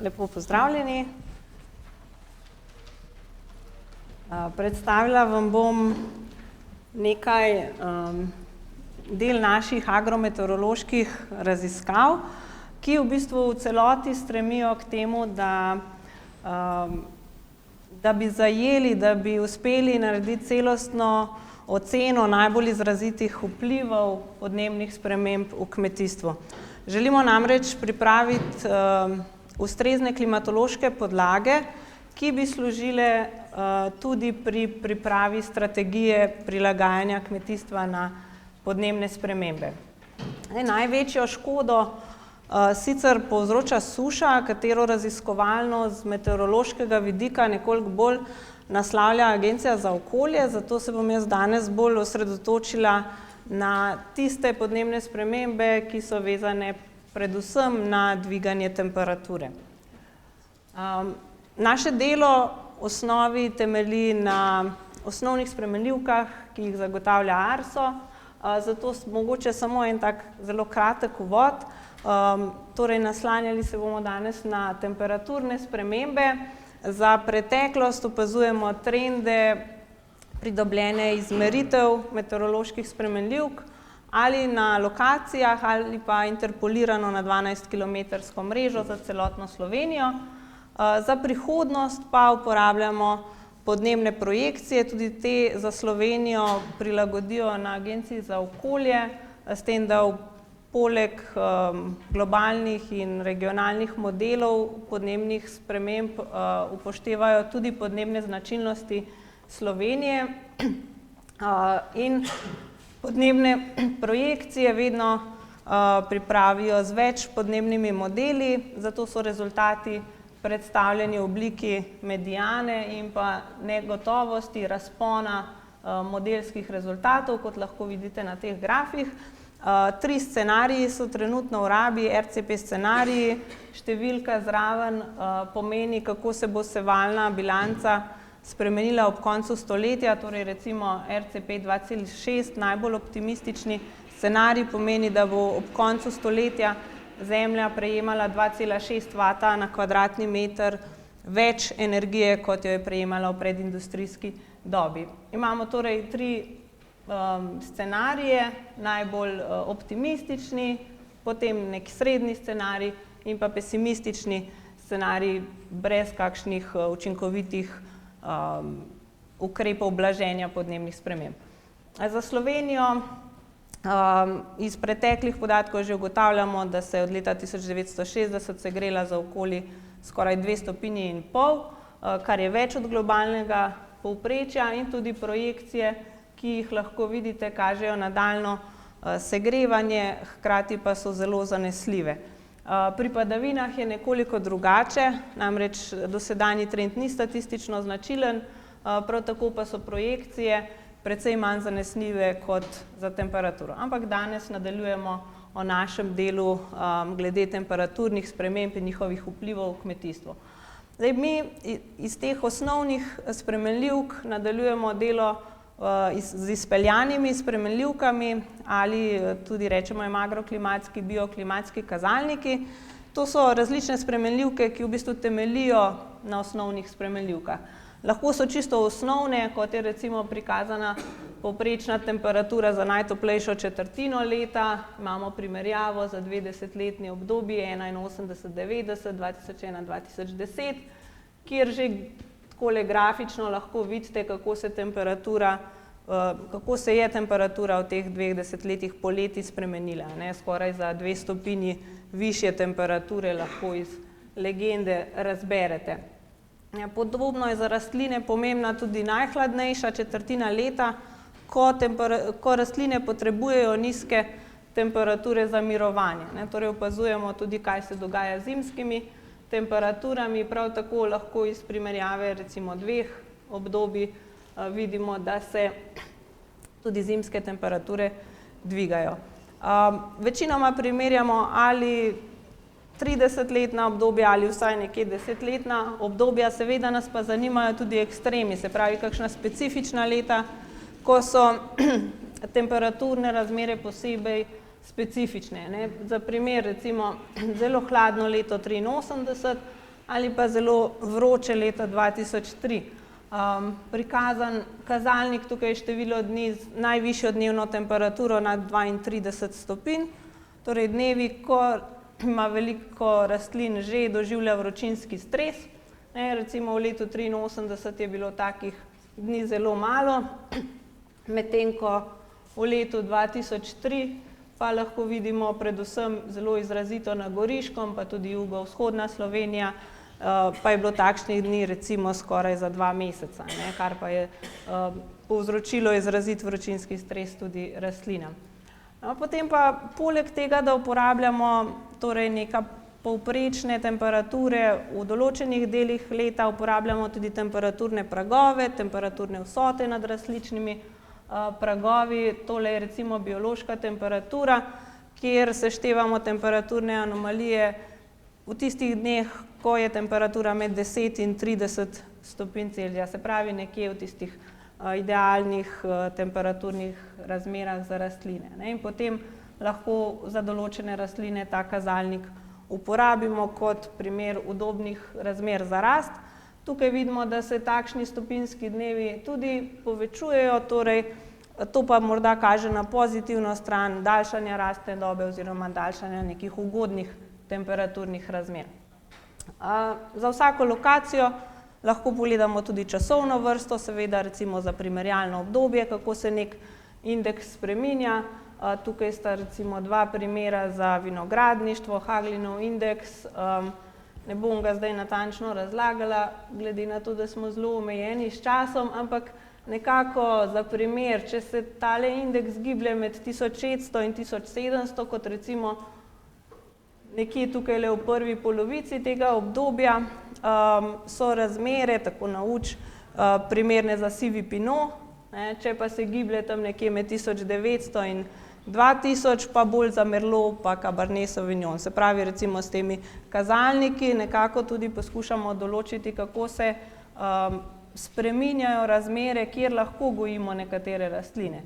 Lepo pozdravljeni. Predstavila vam bom nekaj del naših agrometeoroloških raziskav, ki v bistvu v celoti stremijo k temu, da bi zajeli, da bi uspeli narediti celostno oceno najbolj izrazitih vplivov podnebnih sprememb v kmetijstvu. Želimo namreč pripraviti ustrezne klimatološke podlage, ki bi služile tudi pri pripravi strategije prilagajanja kmetijstva na podnebne spremembe. Največjo škodo sicer povzroča suša, katero raziskovalno z meteorološkega vidika nekoliko bolj naslavlja Agencija za okolje, zato se bom jaz danes bolj osredotočila na tiste podnebne spremembe, ki so vezane predvsem na dviganje temperature. Naše delo v osnovi temelji na osnovnih spremenljivkah, ki jih zagotavlja ARSO, zato mogoče samo en tak zelo kratek uvod. Torej, naslanjali se bomo danes na temperaturne spremembe. Za preteklost opazujemo trende pridobljene iz meritev meteoroloških spremenljivk ali na lokacijah ali pa interpolirano na 12-kilometrsko mrežo za celotno Slovenijo. Za prihodnost pa uporabljamo podnebne projekcije, tudi te za Slovenijo prilagodijo na Agenciji za okolje, s tem, da poleg globalnih in regionalnih modelov podnebnih sprememb upoštevajo tudi podnebne značilnosti Slovenije in podnebne projekcije vedno pripravijo z več podnebnimi modeli, zato so rezultati predstavljeni v obliki mediane in pa negotovosti razpona modelskih rezultatov, kot lahko vidite na teh grafih. 3 scenariji so trenutno v rabi, RCP scenariji, številka zraven pomeni, kako se bo sevalna bilanca spremenila ob koncu stoletja, torej recimo RCP 2,6, najbolj optimistični scenarij pomeni, da bo ob koncu stoletja Zemlja prejemala 2,6 vata na kvadratni meter več energije, kot jo je prejemala v predindustrijski dobi. Imamo torej 3 scenarije, najbolj optimistični, potem nek srednji scenarij in pa pesimistični scenarij brez kakšnih učinkovitih ukrepov blaženja podnebnih sprememb. Za Slovenijo iz preteklih podatkov že ugotavljamo, da se je od leta 1960 segrela za okoli skoraj 2,5 stopinji, kar je več od globalnega povprečja, in tudi projekcije, ki jih lahko vidite, kažejo nadaljnjo segrevanje, hkrati pa so zelo zanesljive. Pri padavinah je nekoliko drugače, namreč dosedanji trend ni statistično značilen, prav tako pa so projekcije precej manj zanesljive kot za temperaturo. Ampak danes nadaljujemo o našem delu glede temperaturnih sprememb in njihovih vplivov v kmetijstvu. Zdaj, mi iz teh osnovnih spremenljivk nadaljujemo delo z izpeljanimi spremenljivkami ali tudi rečemo jim agroklimatski, bioklimatski kazalniki. To so različne spremenljivke, ki v bistvu temeljijo na osnovnih spremenljivkah. Lahko so čisto osnovne, kot je recimo prikazana povprečna temperatura za najtoplejšo četrtino leta. Imamo primerjavo za 20-letni obdobji 1981-90, 2001-2010, kjer že takole grafično lahko vidite, kako se je temperatura v teh 2 desetletjih poleti spremenila. Skoraj za 2 stopinji višje temperature lahko iz legende razberete. Podobno je za rastline pomembna tudi najhladnejša četrtina leta, ko rastline potrebujejo nizke temperature za mirovanje. Torej opazujemo tudi, kaj se dogaja z zimskimi temperaturami, prav tako lahko iz primerjave recimo 2 obdobij vidimo, da se tudi zimske temperature dvigajo. Večinoma primerjamo ali 30-letna obdobja ali vsaj nekje 10-letna obdobja, seveda nas pa zanimajo tudi ekstremi, se pravi kakšna specifična leta, ko so temperaturne razmere posebej specifične. Za primer recimo zelo hladno leto 1983 ali pa zelo vroče leta 2003. Prikazan kazalnik, tukaj je število dni z najvišjo dnevno temperaturo nad 32 stopinj, torej dnevi, ko ima veliko rastlin že doživlja vročinski stres. Recimo v letu 1983 je bilo takih dni zelo malo, medtem ko v letu 2003 pa lahko vidimo predvsem zelo izrazito na Goriškem, pa tudi jugovzhodna Slovenija, pa je bilo takšnih dni recimo skoraj za 2 meseca, kar pa je povzročilo izrazit vročinski stres tudi rastlinam. Potem pa poleg tega, da uporabljamo torej neka povprečne temperature v določenih delih leta, uporabljamo tudi temperaturne pragove, temperaturne vsote nad različnimi pragovi. Tole je recimo biološka temperatura, kjer seštevamo temperaturne anomalije v tistih dneh, ko je temperatura med 10 in 30 stopinj Celzija, se pravi nekje v tistih idealnih temperaturnih razmerah za rastline. In potem lahko za določene rastline ta kazalnik uporabimo kot primer udobnih razmer za rast. Tukaj vidimo, da se takšni stopinjski dnevi tudi povečujejo, torej to pa morda kaže na pozitivno stran daljšanja rastne dobe oziroma daljšanja nekih ugodnih temperaturnih razmer. Za vsako lokacijo lahko pogledamo tudi časovno vrsto, seveda recimo za primerjalno obdobje, kako se nek indeks spreminja. Tukaj sta recimo 2 primera za vinogradništvo, Haglinov indeks. Ne bom ga zdaj natančno razlagala, glede na to, da smo zelo omejeni s časom, ampak nekako za primer, če se tale indeks giblje med 1600 in 1700, kot recimo nekje tukaj v prvi polovici tega obdobja, so razmere, tako nauč, primerne za sivi pinot, če pa se giblje tam nekje med 1900 in 2000, pa bolj za merlot pa cabernet sauvignon. Se pravi, recimo s temi kazalniki nekako tudi poskušamo določiti, kako se spreminjajo razmere, kjer lahko gojimo nekatere rastline.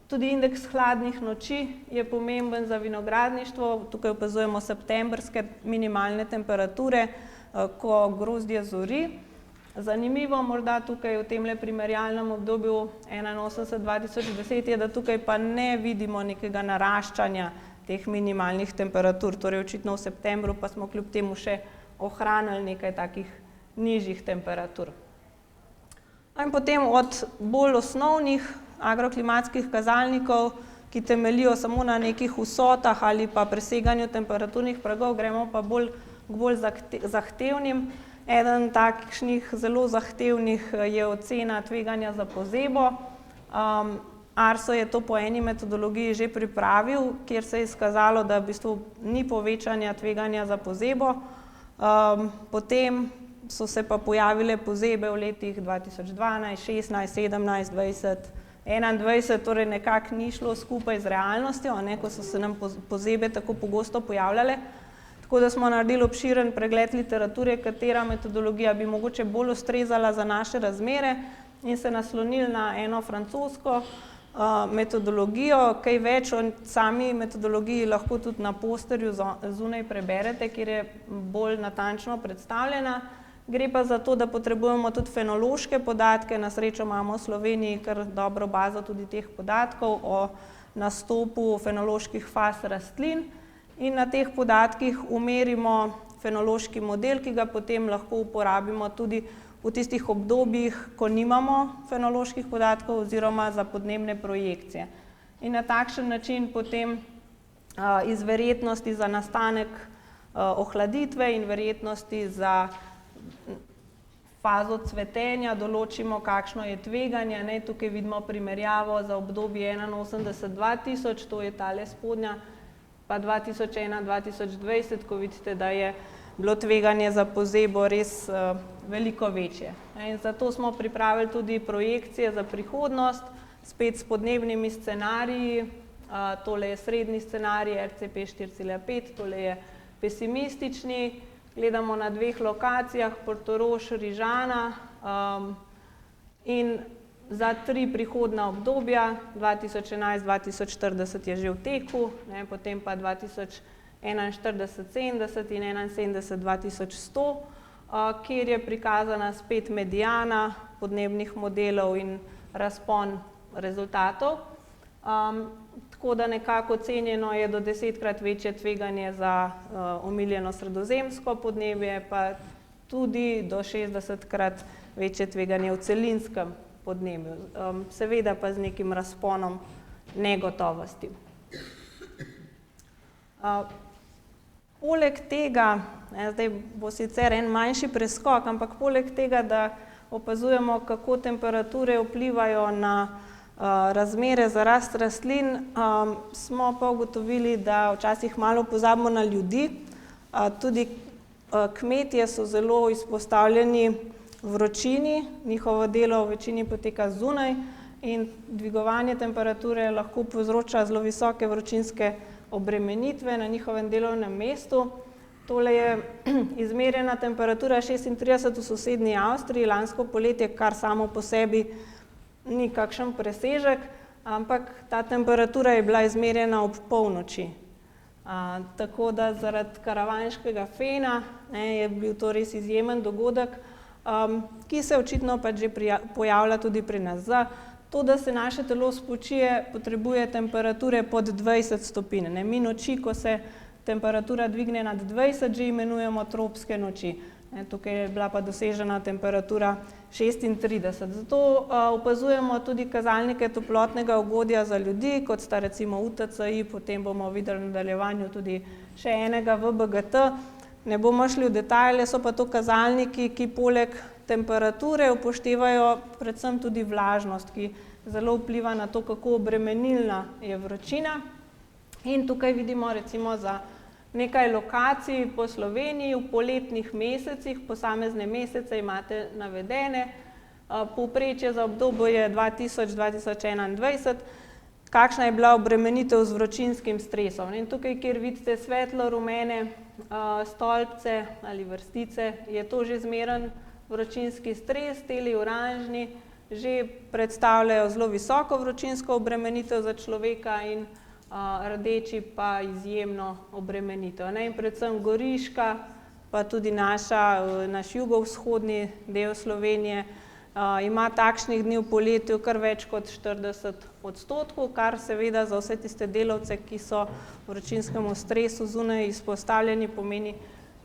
Tudi indeks hladnih noči je pomemben za vinogradništvo. Tukaj opazujemo septembrske minimalne temperature, ko grozdje zori. Zanimivo morda tukaj v temle primerjalnem obdobju 1981-2010 je, da tukaj pa ne vidimo nekega naraščanja teh minimalnih temperatur, torej očitno v septembru pa smo kljub temu še ohranili nekaj takih nižjih temperatur. In potem od bolj osnovnih agroklimatskih kazalnikov, ki temeljijo samo na nekih vsotah ali pa preseganju temperaturnih pragov, gremo pa bolj zahtevnim. Eden takšnih zelo zahtevnih je ocena tveganja za pozebo. ARSO je to po eni metodologiji že pripravil, kjer se je izkazalo, da v bistvu ni povečanja tveganja za pozebo. Potem so se pa pojavile pozebe v letih 2012, 16, 17, 20, 21, torej nekako ni šlo skupaj z realnostjo, ko so se nam pozebe tako pogosto pojavljale. Tako da smo naredili obširen pregled literature, katera metodologija bi mogoče bolj ustrezala za naše razmere, in se naslonili na eno francosko metodologijo. Kaj več o sami metodologiji lahko tudi na posterju zunaj preberete, kjer je bolj natančno predstavljena. Gre pa za to, da potrebujemo tudi fenološke podatke. Na srečo imamo v Sloveniji kar dobro bazo tudi teh podatkov o nastopu fenoloških faz rastlin. In na teh podatkih umerimo fenološki model, ki ga potem lahko uporabimo tudi v tistih obdobjih, ko nimamo fenoloških podatkov oziroma za podnebne projekcije. In na takšen način potem iz verjetnosti za nastanek ohladitve in verjetnosti za fazo cvetenja določimo, kakšno je tveganje. Tukaj vidimo primerjavo za obdobje 1981-2000, to je tale spodnja, pa 2001-2020, ko vidite, da je bilo tveganje za pozebo res veliko večje. In zato smo pripravili tudi projekcije za prihodnost, spet s podnebnimi scenariji. Tole je srednji scenarij RCP 4,5, tole je pesimistični. Gledamo na 2 lokacijah, Portorož, Rižana, in za 3 prihodna obdobja, 2011-2040 je že v teku, potem pa 2021 4170 in 712100, kjer je prikazana spet mediana podnebnih modelov in razpon rezultatov. Tako da nekako ocenjeno je do 10-krat večje tveganje za omiljeno sredozemsko podnebje, pa tudi do 60-krat večje tveganje v celinskem podnebju, seveda pa z nekim razponom negotovosti. Poleg tega, zdaj bo sicer en manjši preskok, ampak poleg tega, da opazujemo, kako temperature vplivajo na razmere za rast rastlin, smo pa ugotovili, da včasih malo pozabimo na ljudi. Tudi kmetje so zelo izpostavljeni vročini, njihovo delo v večini poteka zunaj in dvigovanje temperature lahko povzroča zelo visoke vročinske obremenitve na njihovem delovnem mestu. Tole je izmerjena temperatura 36 v sosednji Avstriji, lansko poletje, kar samo po sebi ni kakšen presežek, ampak ta temperatura je bila izmerjena ob polnoči. Tako da zaradi karavanškega fena je bil to res izjemen dogodek, ki se očitno pač že pojavlja tudi pri nas. Za to, da se naše telo spočije, potrebuje temperature pod 20 stopinj. Mi noči, ko se temperatura dvigne nad 20, že imenujemo tropske noči. Tukaj je bila pa dosežena temperatura 36. Zato opazujemo tudi kazalnike toplotnega ugodja za ljudi, kot sta recimo UTCI, potem bomo videli v nadaljevanju tudi še enega VBGT. Ne bomo šli v detajle, so pa to kazalniki, ki poleg temperature upoštevajo predvsem tudi vlažnost, ki zelo vpliva na to, kako obremenilna je vročina. In tukaj vidimo recimo za nekaj lokacij po Sloveniji v poletnih mesecih, posamezne mesece imate navedene, povprečje za obdobje 2000-2021, kakšna je bila obremenitev z vročinskim stresom. In tukaj, kjer vidite svetlo rumene stolpce ali vrstice, je to že zmeren vročinski stres, teli oranžni že predstavljajo zelo visoko vročinsko obremenitev za človeka in rdeči pa izjemno obremenitev. In predvsem Goriška, pa tudi naš jugovzhodni del Slovenije ima takšnih dni v poletju kar več kot 40%, kar seveda za vse tiste delavce, ki so vročinskemu stresu zunaj izpostavljeni, pomeni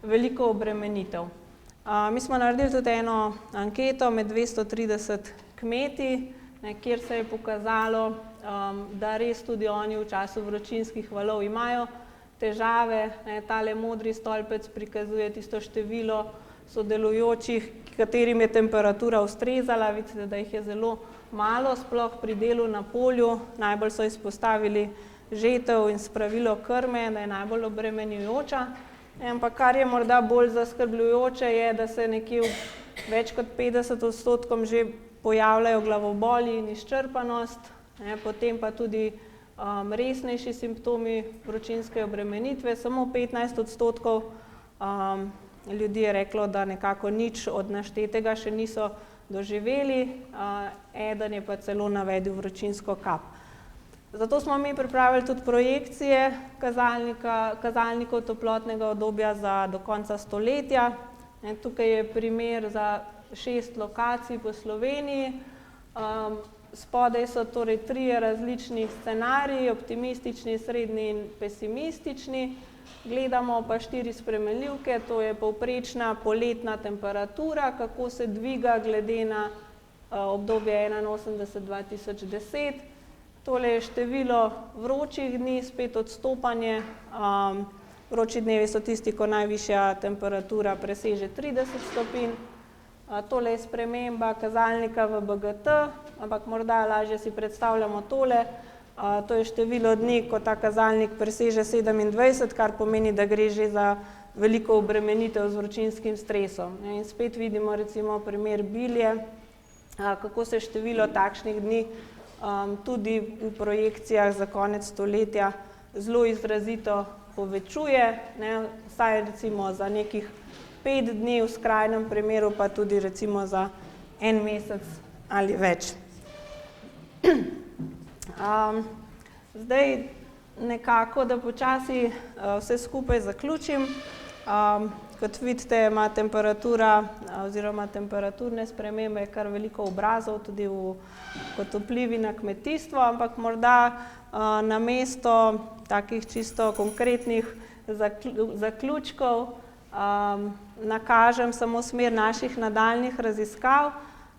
veliko obremenitev. Mi smo naredili tudi eno anketo med 230 kmeti, kjer se je pokazalo, da res tudi oni v času vročinskih valov imajo težave. Tale modri stolpec prikazuje tisto število sodelujočih, katerim je temperatura ustrezala. Vidite, da jih je zelo malo, sploh pri delu na polju. Najbolj so izpostavili žetev in spravilo krme, da je najbolj obremenjujoča. Ampak kar je morda bolj zaskrbljujoče je, da se nekje v več kot 50% že pojavljajo glavoboli in izčrpanost, potem pa tudi resnejši simptomi vročinske obremenitve. Samo 15% ljudi je reklo, da nekako nič od naštetega še niso doživeli, eden je pa celo navedel vročinsko kap. Zato smo mi pripravili tudi projekcije kazalnikov toplotnega obdobja do konca stoletja. Tukaj je primer za 6 lokacij po Sloveniji. Spodaj so torej 3 različni scenariji, optimistični, srednji in pesimistični. Gledamo pa 4 spremenljivke, to je povprečna poletna temperatura, kako se dviga glede na obdobje 1981-2010. Tole je število vročih dni, spet odstopanje. Vroči dnevi so tisti, ko najvišja temperatura preseže 30 stopinj. Tole je sprememba kazalnika VBGT, ampak morda lažje si predstavljamo tole. To je število dni, ko ta kazalnik preseže 27, kar pomeni, da gre že za veliko obremenitev z vročinskim stresom. In spet vidimo recimo primer Bilje, kako se število takšnih dni tudi v projekcijah za konec stoletja zelo izrazito povečuje, vsaj recimo za nekih 5 dni, v skrajnem primeru pa tudi recimo za 1 mesec ali več. Zdaj, nekako, da počasi vse skupaj zaključim. Kot vidite, ima temperatura oziroma temperaturne spremembe kar veliko obrazov, tudi kot vplivi na kmetijstvo, ampak morda namesto takih čisto konkretnih zaključkov nakažem samo smer naših nadaljnjih raziskav.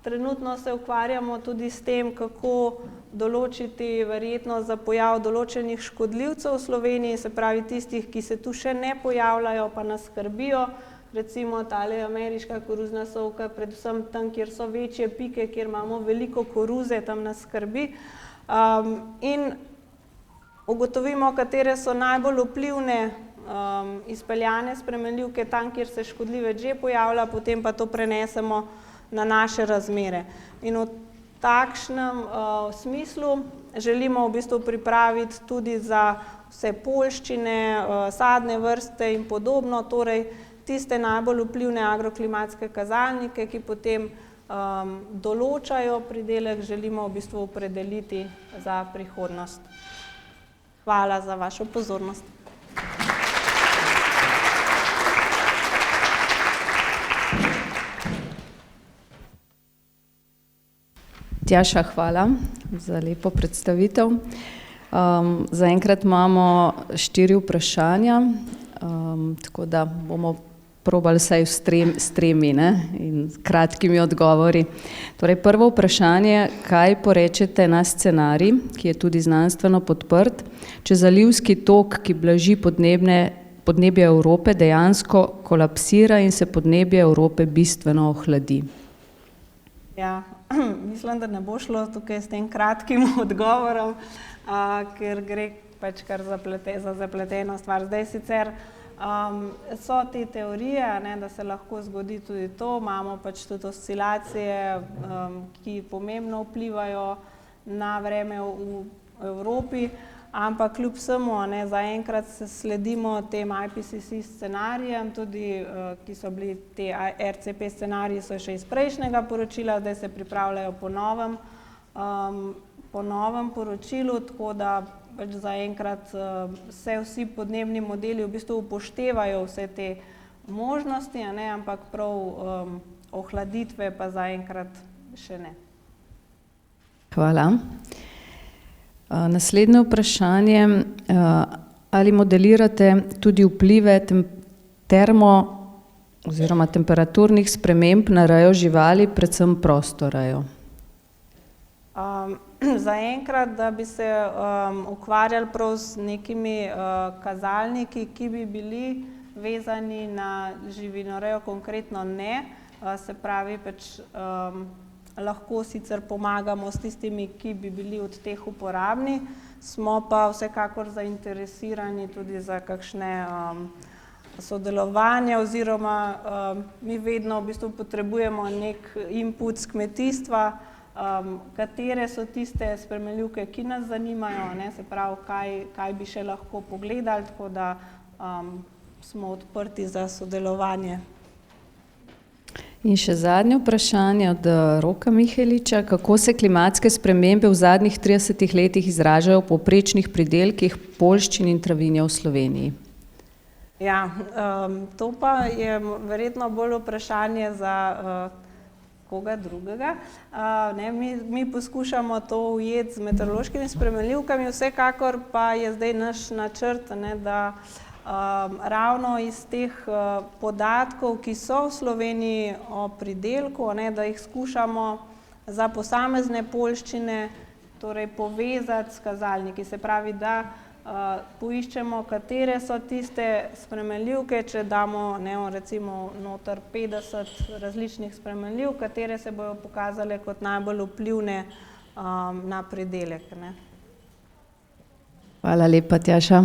Trenutno se ukvarjamo tudi s tem, kako določiti verjetnost za pojav določenih škodljivcev v Sloveniji, se pravi tistih, ki se tu še ne pojavljajo, pa nas skrbijo. Recimo tale ameriška koruzna sovka, predvsem tam, kjer so večje pike, kjer imamo veliko koruze, tam nas skrbi. In ugotovimo, katere so najbolj vplivne izpeljane spremenljivke tam, kjer se škodljivec že pojavlja, potem pa to prenesemo na naše razmere. In v takšnem smislu želimo v bistvu pripraviti tudi za vse poljščine, sadne vrste in podobno, torej tiste najbolj vplivne agroklimatske kazalnike, ki potem določajo pridelek, želimo v bistvu opredeliti za prihodnost. Hvala za vašo pozornost. Tjaša, hvala za lepo predstavitev. Zaenkrat imamo 4 vprašanja, tako da bomo probali vsaj s tremi in kratkimi odgovori. Torej, prvo vprašanje, kaj porečete na scenarij, ki je tudi znanstveno podprt, če zalivski tok, ki blaži podnebje Evrope, dejansko kolapsira in se podnebje Evrope bistveno ohladi? Ja, mislim, da ne bo šlo tukaj s tem kratkim odgovorom, ker gre pač kar za zapleteno stvar. Zdaj sicer so te teorije, da se lahko zgodi tudi to, imamo pač tudi oscilacije, ki pomembno vplivajo na vreme v Evropi, ampak kljub vsemu zaenkrat sledimo tem IPCC scenarijem, tudi ki so bili te RCP scenariji so še iz prejšnjega poročila, zdaj se pripravljajo po novem poročilu, tako da pač zaenkrat se vsi podnebni modeli v bistvu upoštevajo vse te možnosti, ampak prav ohladitve pa zaenkrat še ne. Hvala. Naslednje vprašanje, ali modelirate tudi vplive oziroma temperaturnih sprememb na rejo živali, predvsem prostorejo? Zaenkrat, da bi se ukvarjali prav z nekimi kazalniki, ki bi bili vezani na živinorejo, konkretno ne, se pravi pač lahko sicer pomagamo s tistimi, ki bi bili od teh uporabni, smo pa vsekakor zainteresirani tudi za kakšne sodelovanje oziroma mi vedno v bistvu potrebujemo nek input z kmetijstva, katere so tiste spremenljivke, ki nas zanimajo, se pravi, kaj bi še lahko pogledali, tako da smo odprti za sodelovanje. In še zadnje vprašanje od Roka Miheliča, kako se klimatske spremembe v zadnjih 30 letih izražajo v povprečnih pridelkih poljščin in travinja v Sloveniji? Ja, to pa je verjetno bolj vprašanje za koga drugega. Mi poskušamo to ujeti z meteorološkimi spremenljivkami, vsekakor pa je zdaj naš načrt, da ravno iz teh podatkov, ki so v Sloveniji o pridelku, da jih skušamo za posamezne poljščine torej povezati s kazalniki. Se pravi, da poiščemo, katere so tiste spremenljivke, če damo recimo noter 50 različnih spremenljivk, katere se bodo pokazale kot najbolj vplivne na pridelek. Hvala lepa, Tjaša.